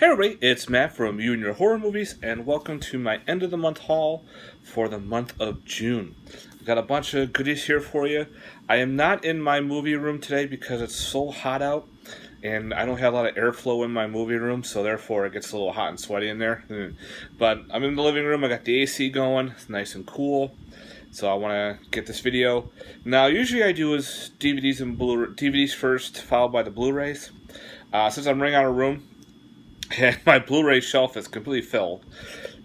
Hey everybody, it's Matt from You and Your Horror Movies, and welcome to my end of the month haul for the month of June. I've got a bunch of goodies here for you. I am not in my movie room today because it's so hot out, and I don't have a lot of airflow in my movie room, so therefore it gets a little hot and sweaty in there. But I'm in the living room, I got the AC going, it's nice and cool. So I want to get this video. Now, usually I do is DVDs and DVDs first, followed by the Blu-rays. Since I'm running out of room, and my Blu-ray shelf is completely filled,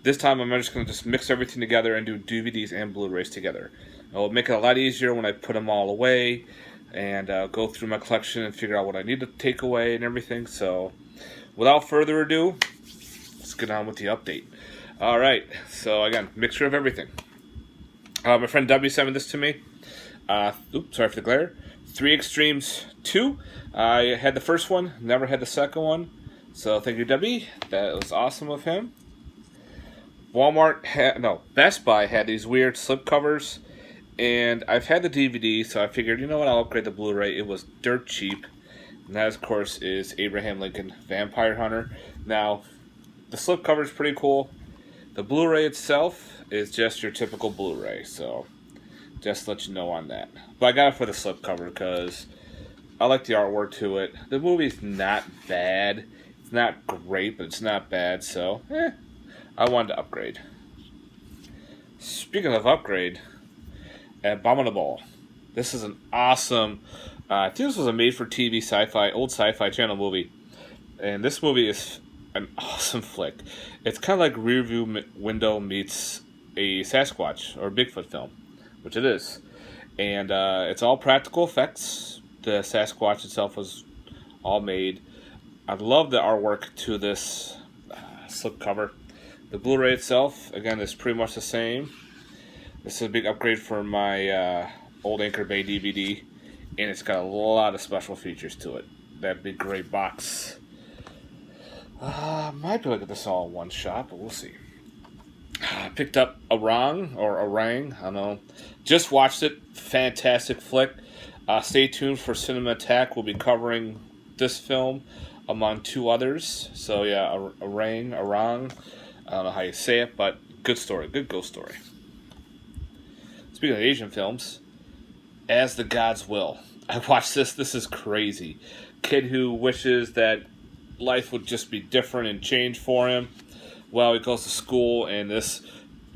this time I'm just going to mix everything together and do DVDs and Blu-rays together. It'll make it a lot easier when I put them all away and go through my collection and figure out what I need to take away and everything. So, without further ado, let's get on with the update. Alright, so again, mixture of everything. My friend W sent this to me. Oops, sorry for the glare. 3 Extremes 2. I had the first one, never had the second one. So thank you, W. That was awesome of him. Best Buy had these weird slipcovers, and I've had the DVD, so I figured, you know what, I'll upgrade the Blu-ray. It was dirt cheap, and that, of course, is Abraham Lincoln Vampire Hunter. Now, the slipcover is pretty cool. The Blu-ray itself is just your typical Blu-ray, so just to let you know on that. But I got it for the slipcover because I like the artwork to it. The movie's not bad. It's not great, but it's not bad, so I wanted to upgrade. Speaking of upgrade, Abominable. This is an awesome, I think this was a made-for-TV old sci-fi channel movie. And this movie is an awesome flick. It's kind of like Rearview Window meets a Sasquatch or Bigfoot film, which it is. And it's all practical effects. The Sasquatch itself was all made. I love the artwork to this slipcover. The Blu-ray itself, again, is pretty much the same. This is a big upgrade for my old Anchor Bay DVD, and it's got a lot of special features to it. That big gray box. Might be able to get this all in one shot, but we'll see. I picked up Orang, I don't know. Just watched it. Fantastic flick. Stay tuned for Cinema Attack. We'll be covering this film among 2 others. So yeah, Orang, I don't know how you say it, but good story, good ghost story. Speaking of Asian films, As the Gods Will. I watched this is crazy. Kid who wishes that life would just be different and change for him. Well, he goes to school and this,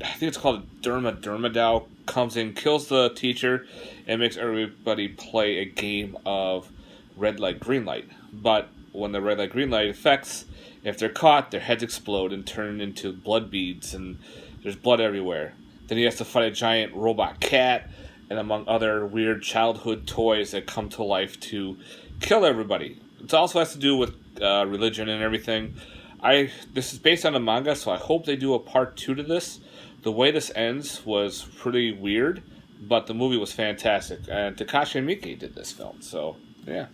I think it's called a Dermadao, comes in, kills the teacher, and makes everybody play a game of red light, green light. But when the red light, green light affects, if they're caught, their heads explode and turn into blood beads, and there's blood everywhere. Then he has to fight a giant robot cat, and among other weird childhood toys that come to life to kill everybody. It also has to do with religion and everything. This is based on a manga, so I hope they do a part 2 to this. The way this ends was pretty weird, but the movie was fantastic. And Takashi Miike did this film, so yeah.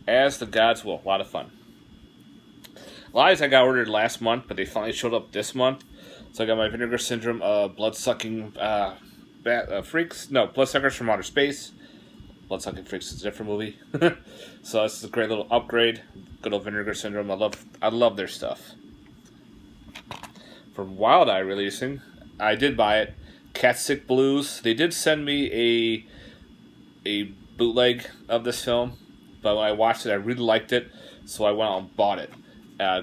As the Gods Will. A lot of fun. Lies I got ordered last month, but they finally showed up this month. So I got my Vinegar Syndrome, Bloodsucking Freaks. No, Bloodsuckers from Outer Space. Bloodsucking Freaks is a different movie. So this is a great little upgrade. Good old Vinegar Syndrome. I love their stuff. From Wild Eye Releasing, I did buy it. Cat Sick Blues. They did send me a bootleg of this film. But when I watched it, I really liked it, so I went out and bought it.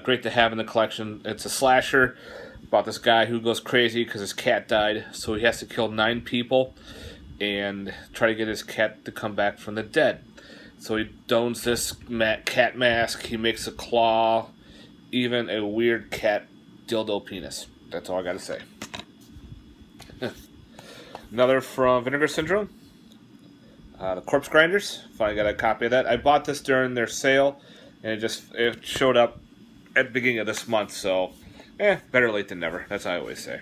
Great to have in the collection. It's a slasher about this guy who goes crazy because his cat died, so he has to kill 9 people and try to get his cat to come back from the dead. So he dons this cat mask, he makes a claw, even a weird cat dildo penis. That's all I gotta say. Another from Vinegar Syndrome. The Corpse Grinders. Finally got a copy of that. I bought this during their sale, and it showed up at the beginning of this month, so better late than never. That's what I always say.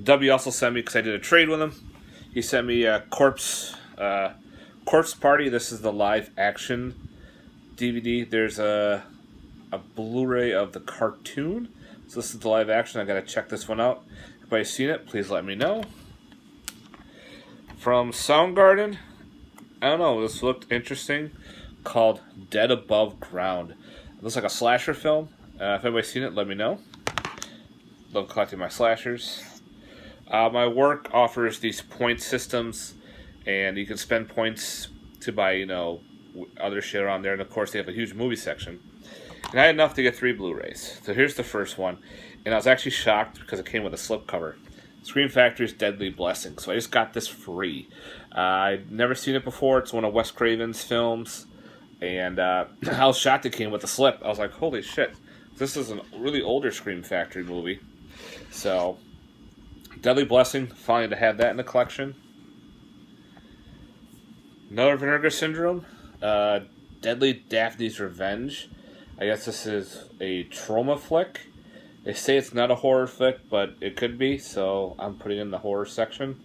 W also sent me, because I did a trade with him, he sent me a Corpse Party. This is the live action DVD. There's a Blu-ray of the cartoon, so this is the live action. I gotta check this one out. If anybody's seen it, please let me know. From Soundgarden, I don't know, this looked interesting, called Dead Above Ground. It looks like a slasher film. If anybody's seen it, let me know. Love collecting my slashers. My work offers these point systems, and you can spend points to buy, other shit around there. And of course, they have a huge movie section. And I had enough to get 3 Blu-rays. So here's the first one. And I was actually shocked because it came with a slipcover. Scream Factory's Deadly Blessing. So I just got this free. I'd never seen it before. It's one of Wes Craven's films. And I was shocked it came with a slip. I was like, holy shit. This is a really older Scream Factory movie. So, Deadly Blessing, finally to have that in the collection. Another Vinegar Syndrome. Deadly Daphne's Revenge. I guess this is a trauma flick. They say it's not a horror flick, but it could be, so I'm putting it in the horror section.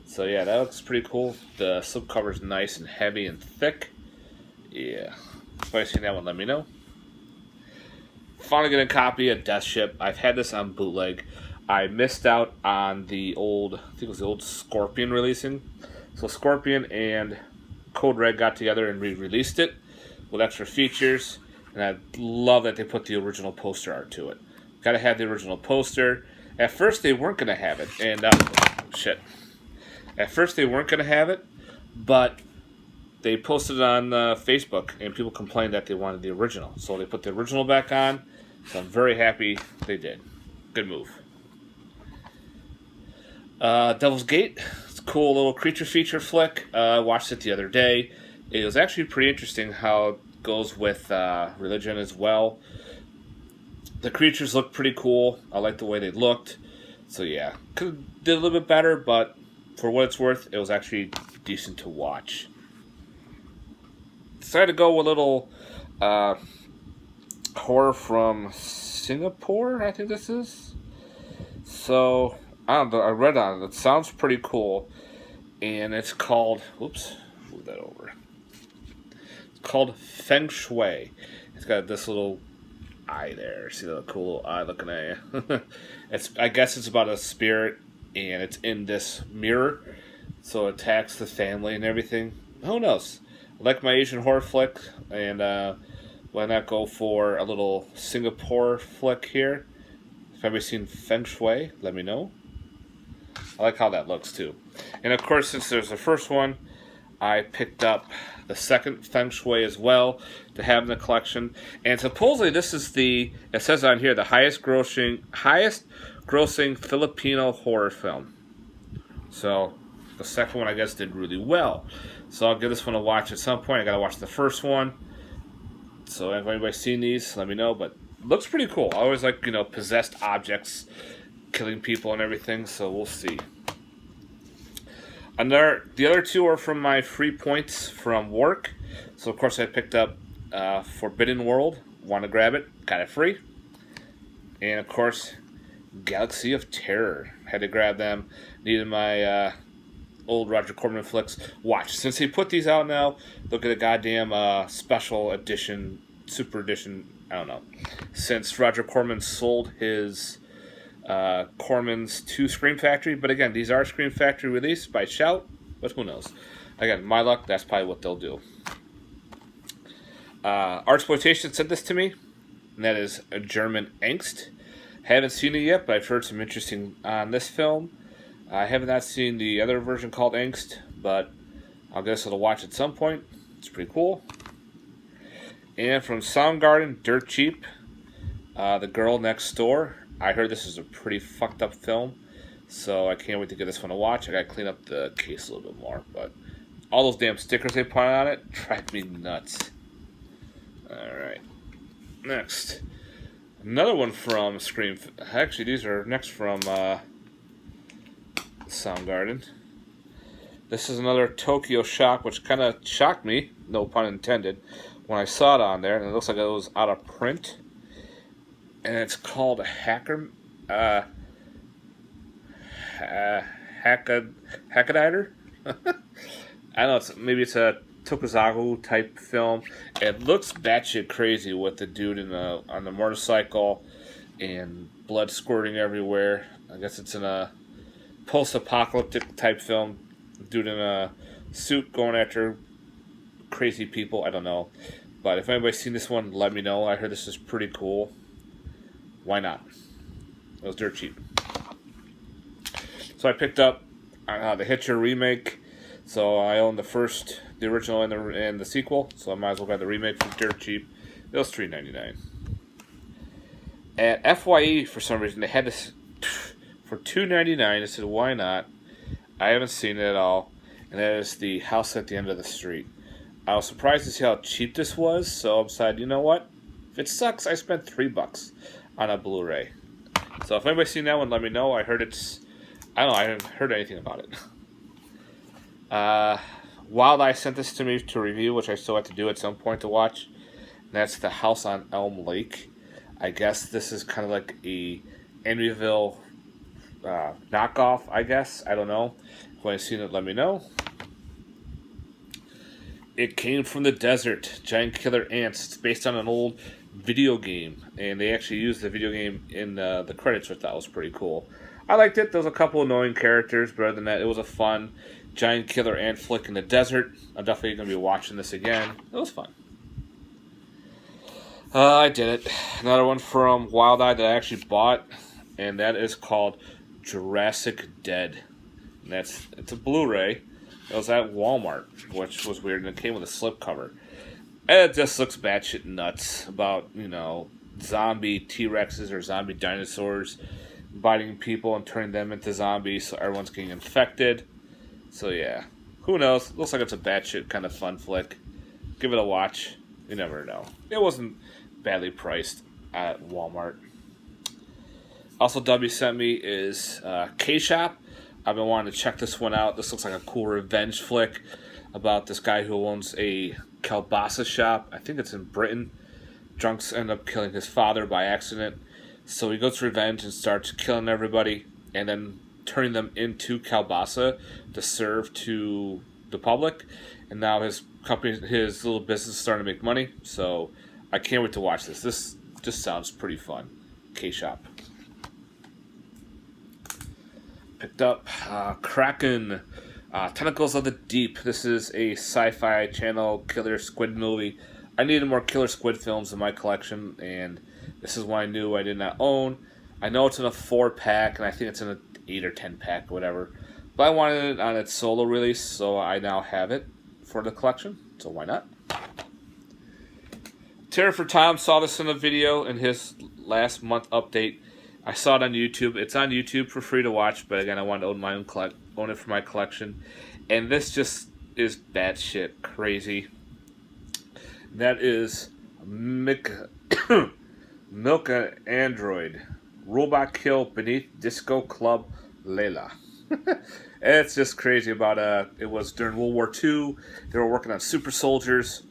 So yeah, that looks pretty cool. The slipcover's nice and heavy and thick. Yeah. If you've seen that one, let me know. Finally getting a copy of Death Ship. I've had this on bootleg. I missed out on the old, I think it was the old Scorpion releasing. So Scorpion and Code Red got together and re-released it with extra features. And I love that they put the original poster art to it. Gotta have the original poster. At first they weren't gonna have it, and shit. At first they weren't gonna have it, but they posted it on Facebook, and people complained that they wanted the original. So they put the original back on. So I'm very happy they did. Good move. Devil's Gate. It's a cool little creature feature flick. I watched it the other day. It was actually pretty interesting how it goes with religion as well. The creatures look pretty cool. I like the way they looked. So yeah, could have did a little bit better, but for what it's worth, it was actually decent to watch. Decided to go with a little horror from Singapore, I think this is. So, I don't know, I read on it. It sounds pretty cool. And it's called, oops, move that over. It's called Feng Shui. It's got this little eye there. See the cool little eye looking at you? I guess it's about a spirit, and it's in this mirror. So it attacks the family and everything. Who knows? I like my Asian horror flick, and why not go for a little Singapore flick here? If anybody's seen Feng Shui, let me know. I like how that looks too. And of course, since there's the first one, I picked up the second Feng Shui as well to have in the collection. And supposedly this is it says on here, the highest grossing Filipino horror film. So the second one, I guess, did really well. So I'll give this one a watch at some point. I gotta watch the first one. So if anybody's seen these, let me know. But it looks pretty cool. I always like, possessed objects, killing people and everything. So we'll see. The other two are from my free points from work. So of course I picked up Forbidden World. Want to grab it? Got it free. And of course, Galaxy of Terror. Had to grab them. Needed my old Roger Corman flicks. Watch. Since they put these out now, look at the goddamn special edition, super edition. I don't know. Since Roger Corman sold his Corman's to Scream Factory. But again, these are Scream Factory released by Shout. But who knows? Again, my luck, that's probably what they'll do. Artsploitation sent this to me. And that is a German Angst. Haven't seen it yet, but I've heard some interesting on this film. I have not seen the other version called Angst, but I'll guess I'll watch at some point. It's pretty cool. And from Soundgarden, Dirt Cheap, The Girl Next Door. I heard this is a pretty fucked up film, so I can't wait to give this one a watch. I gotta clean up the case a little bit more, but all those damn stickers they put on it drive me nuts. Alright. Next. Another one from Scream. Actually, these are next from Soundgarden. This is another Tokyo Shock, which kind of shocked me, no pun intended, when I saw it on there, and it looks like it was out of print. And it's called Hackadider. I don't know. Maybe it's a Tokuzaku type film. It looks batshit crazy with the dude on the motorcycle and blood squirting everywhere. I guess it's in a post-apocalyptic type film. Dude in a suit going after crazy people. I don't know. But if anybody's seen this one, let me know. I heard this is pretty cool. Why not? It was dirt cheap. So I picked up the Hitcher remake. So I own the original, and the sequel. So I might as well buy the remake for dirt cheap. It was $3.99. At FYE, for some reason, they had this for $2.99. I said, why not? I haven't seen it at all. And that is The House at the End of the Street. I was surprised to see how cheap this was, so I decided, you know what? If it sucks, I spent $3 on a Blu-ray. So if anybody's seen that one, let me know. I heard I don't know, I haven't heard anything about it. Wild Eye sent this to me to review, which I still have to do at some point to watch. And that's The House on Elm Lake. I guess this is kind of like a Amityville knockoff, I guess. I don't know. If anybody's seen it, let me know. It Came from the Desert, Giant Killer Ants. It's based on an old video game, and they actually used the video game in the credits, which I thought was pretty cool. I liked it. There was a couple annoying characters, but other than that, it was a fun giant killer ant flick in the desert. I'm definitely going to be watching this again. It was fun. I did it. Another one from Wild Eye that I actually bought, and that is called Jurassic Dead. And it's a Blu-ray. It was at Walmart, which was weird, and it came with a slipcover. And it just looks batshit nuts about, zombie T-Rexes or zombie dinosaurs biting people and turning them into zombies, so everyone's getting infected. So yeah, who knows? Looks like it's a batshit kind of fun flick. Give it a watch. You never know. It wasn't badly priced at Walmart. Also, W sent me is K-Shop. I've been wanting to check this one out. This looks like a cool revenge flick about this guy who owns a kielbasa shop. I think it's in Britain. Drunks end up killing his father by accident. So he goes revenge and starts killing everybody and then turning them into kielbasa to serve to the public. And now his little business is starting to make money. So I can't wait to watch this. This just sounds pretty fun. K-Shop. Picked up Kraken, Tentacles of the Deep. This is a sci-fi channel killer squid movie. I needed more killer squid films in my collection, and this is one I knew I did not own. I know it's in a 4-pack, and I think it's in an 8 or 10-pack, whatever. But I wanted it on its solo release, so I now have it for the collection. So why not? Terror for Tom saw this in a video in his last month update. I saw it on YouTube. It's on YouTube for free to watch, but again, I wanted to own it for my collection. And this just is batshit crazy. That is Milka Android. Robot kill beneath disco club Layla. It's just crazy about it was during World War II. They were working on super soldiers,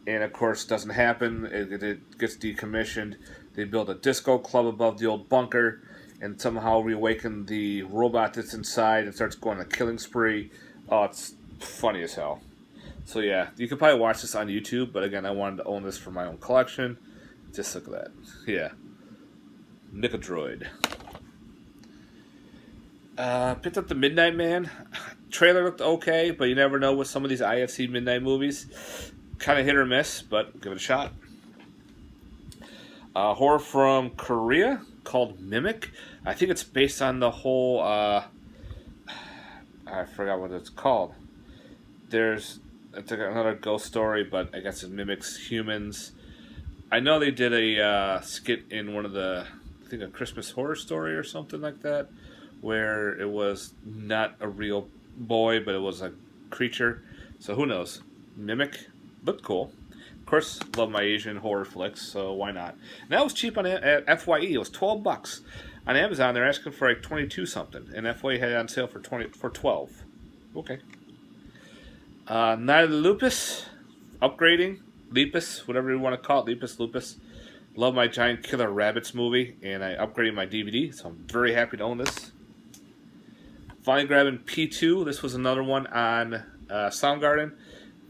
and of course, doesn't happen. It gets decommissioned. They build a disco club above the old bunker and somehow reawaken the robot that's inside and starts going on a killing spree. Oh, it's funny as hell. So yeah, you can probably watch this on YouTube, but again, I wanted to own this for my own collection. Just look at that. Yeah. Nicodroid. Picked up The Midnight Man. Trailer looked okay, but you never know with some of these IFC midnight movies. Kind of hit or miss, but give it a shot. Horror from Korea called Mimic. I think it's based on the whole I forgot what it's called. It's like another ghost story, but I guess it mimics humans. I know they did a skit in one of I think a Christmas Horror Story or something like that, where it was not a real boy, but it was a creature. So who knows? Mimic looked cool. Of course, love my Asian horror flicks, so why not? And that was cheap at FYE. It was $12 on Amazon. They're asking for like 22 something, and FYE had it on sale for 12. Okay. Night of the Lupus, upgrading Lepus, whatever you want to call it, Lupus. Love my Giant Killer Rabbits movie, and I upgraded my DVD, so I'm very happy to own this. Finally grabbing P2. This was another one on Soundgarden,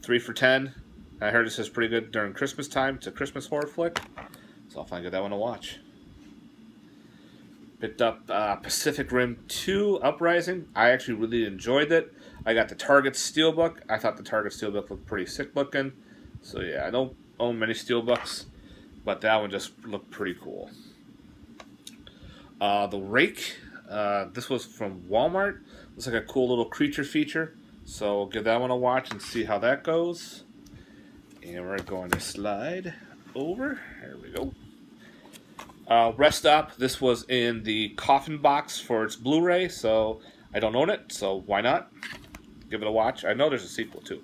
3 for $10. I heard this is pretty good during Christmas time. It's a Christmas horror flick, so I'll finally get that one to watch. Picked up Pacific Rim 2 Uprising. I actually really enjoyed it. I got the Target Steelbook. I thought the Target Steelbook looked pretty sick looking. So yeah, I know own many steelbooks, but that one just looked pretty cool. The Rake, this was from Walmart. Looks like a cool little creature feature, so we'll give that one a watch and see how that goes. And we're going to slide over. There we go. Rest Stop, this was in the coffin box for its Blu-ray, so I don't own it, so why not? Give it a watch. I know there's a sequel too.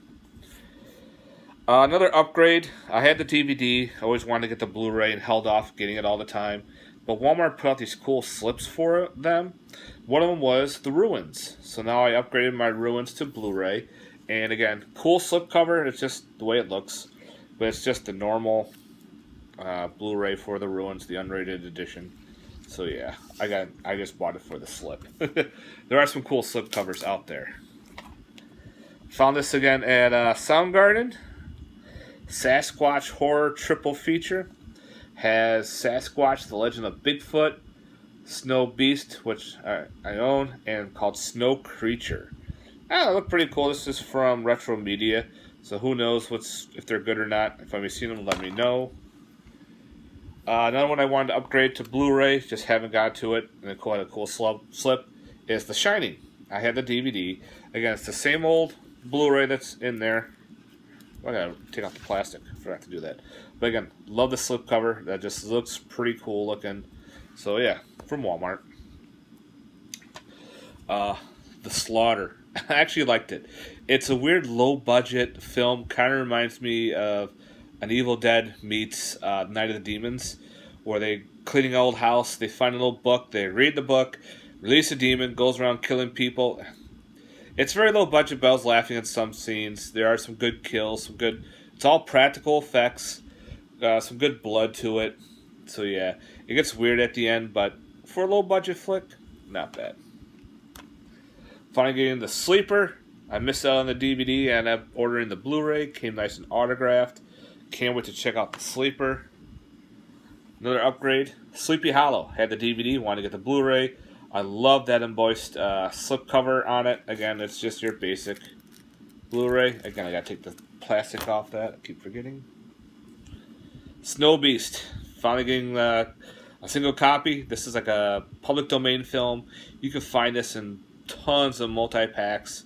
Another upgrade. I had the DVD. I always wanted to get the Blu-ray and held off getting it all the time. But Walmart put out these cool slips for them. One of them was The Ruins. So now I upgraded my Ruins to Blu-ray. And again, cool slipcover. It's just the way it looks. But it's just the normal Blu-ray for The Ruins, the unrated edition. So yeah, I just bought it for the slip. There are some cool slipcovers out there. Found this again at Soundgarden. Sasquatch Horror Triple Feature. Has Sasquatch, The Legend of Bigfoot, Snow Beast, which I own, and called Snow Creature. They look pretty cool. This is from Retro Media, so who knows if they're good or not. If I've seen them, let me know. Another one I wanted to upgrade to Blu-ray, just haven't got to it, and it had a cool slip, is The Shining. I had the DVD. Again, it's the same old Blu-ray that's in there. I gotta take off the plastic. I forgot to do that. But again, love the slipcover. That just looks pretty cool looking. So yeah, from Walmart. The Slaughter. I actually liked it. It's a weird low-budget film. Kind of reminds me of an Evil Dead meets Night of the Demons, where they cleaning an old house. They find a little book. They read the book, release a demon, goes around killing people. It's very low budget, but I was laughing at some scenes. There are some good kills, it's all practical effects, some good blood to it. So yeah, it gets weird at the end, but for a low budget flick, not bad. Finally getting The Sleeper. I missed out on the DVD and I'm ordering the Blu-ray. Came nice and autographed. Can't wait to check out The Sleeper. Another upgrade. Sleepy Hollow. Had the DVD, wanted to get the Blu-ray. I love that embossed slipcover on it. Again, it's just your basic Blu-ray. Again, I gotta take the plastic off that. I keep forgetting. Snow Beast. Finally getting a single copy. This is like a public domain film. You can find this in tons of multi-packs,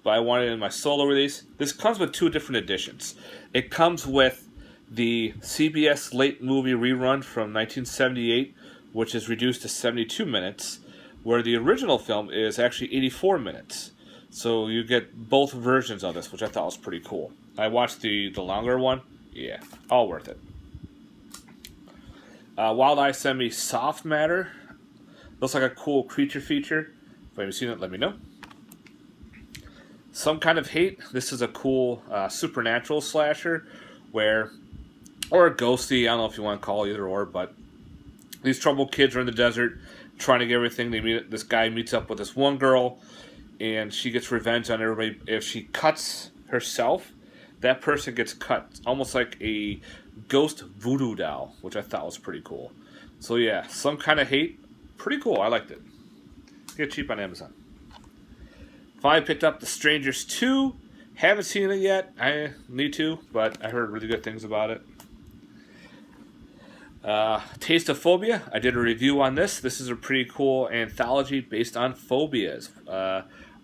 but I wanted it in my solo release. This comes with two different editions. It comes with the CBS late movie rerun from 1978, which is reduced to 72 minutes. Where the original film is actually 84 minutes. So you get both versions of this, which I thought was pretty cool. I watched the longer one. Yeah, all worth it. Wild Eye sent me Soft Matter. Looks like a cool creature feature. If you haven't seen it, let me know. Some Kind of Hate. This is a cool supernatural slasher or a ghosty, I don't know if you want to call it either or, but these troubled kids are in the desert trying to get everything. This guy meets up with this one girl, and she gets revenge on everybody. If she cuts herself, that person gets cut. It's almost like a ghost voodoo doll, which I thought was pretty cool. So yeah, Some Kind of Hate, pretty cool. I liked it. Get cheap on Amazon. Finally picked up The Strangers 2. Haven't seen it yet. I need to, but I heard really good things about it. Tasteophobia. I did a review on this. This is a pretty cool anthology based on phobias.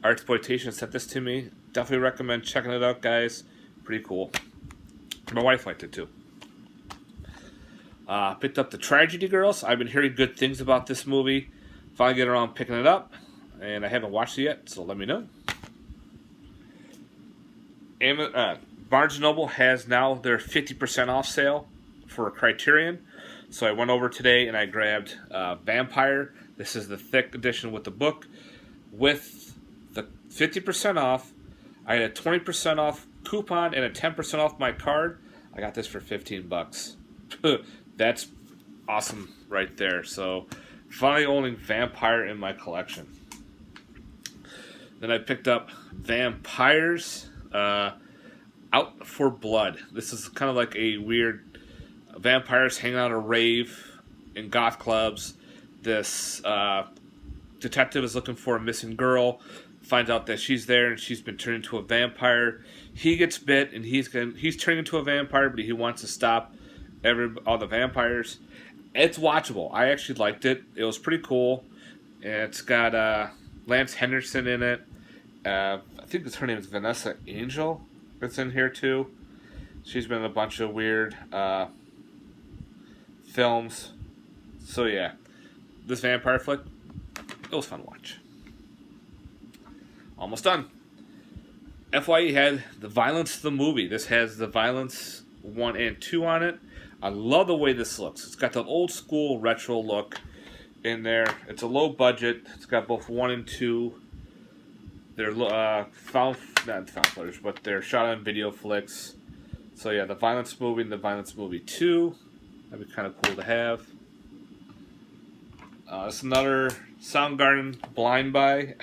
Artsploitation sent this to me. Definitely recommend checking it out, guys. Pretty cool. My wife liked it too. Picked up The Tragedy Girls. I've been hearing good things about this movie. Finally get around picking it up, and I haven't watched it yet, so let me know. Barnes & Noble has now their 50% off sale for Criterion. So I went over today and I grabbed Vampire. This is the thick edition with the book. With the 50% off, I had a 20% off coupon and a 10% off my card. I got this for $15. That's awesome right there. So finally owning Vampire in my collection. Then I picked up Vampires Out for Blood. This is kind of like a weird vampires hanging out at a rave in goth clubs. This detective is looking for a missing girl. finds out that she's there and she's been turned into a vampire. He gets bit and he's turning into a vampire, but he wants to stop all the vampires. It's watchable. I actually liked it. It was pretty cool. It's got Lance Henderson in it. I think her name is Vanessa Angel that's in here too. She's been in a bunch of weird films. So yeah, this vampire flick, it was fun to watch. Almost done. FYE had The Violence the movie. This has The Violence 1 and 2 on it. I love the way this looks. It's got the old school retro look in there. It's a low budget. It's got both 1 and 2. They're not found footage, but they're shot on video flicks. So yeah, The Violence movie and The Violence movie 2. That'd be kind of cool to have. It's another Soundgarden blind buy.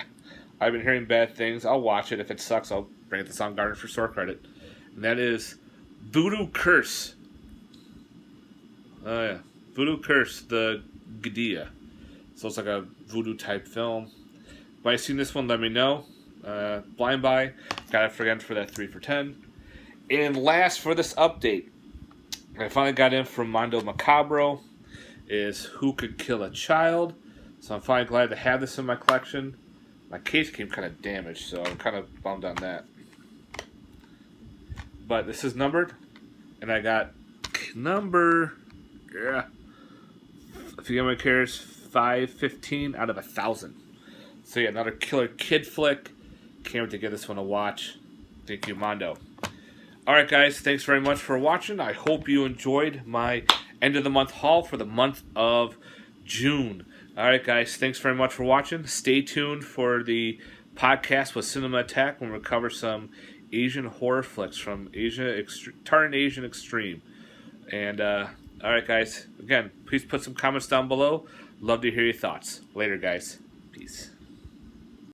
I've been hearing bad things. I'll watch it. If it sucks, I'll bring it to Soundgarden for store credit. And that is Voodoo Curse. Oh yeah, Voodoo Curse, the Gudea. So it's like a voodoo type film. If you've seen this one, let me know. Blind buy. Got it again for that 3 for $10. And last for this update, I finally got in from Mondo Macabro, is Who Could Kill a Child. So I'm finally glad to have this in my collection. My case came kind of damaged, so I'm kind of bummed on that. But this is numbered, and I got number, if you get my cares, 515 out of 1,000. So yeah, another killer kid flick. Can't wait to give this one a watch. Thank you, Mondo. Alright guys, thanks very much for watching. I hope you enjoyed my end of the month haul for the month of June. Alright guys, thanks very much for watching. Stay tuned for the podcast with Cinema Attack when we cover some Asian horror flicks from Tartan Asian Extreme. And alright guys, again, please put some comments down below. Love to hear your thoughts. Later guys. Peace.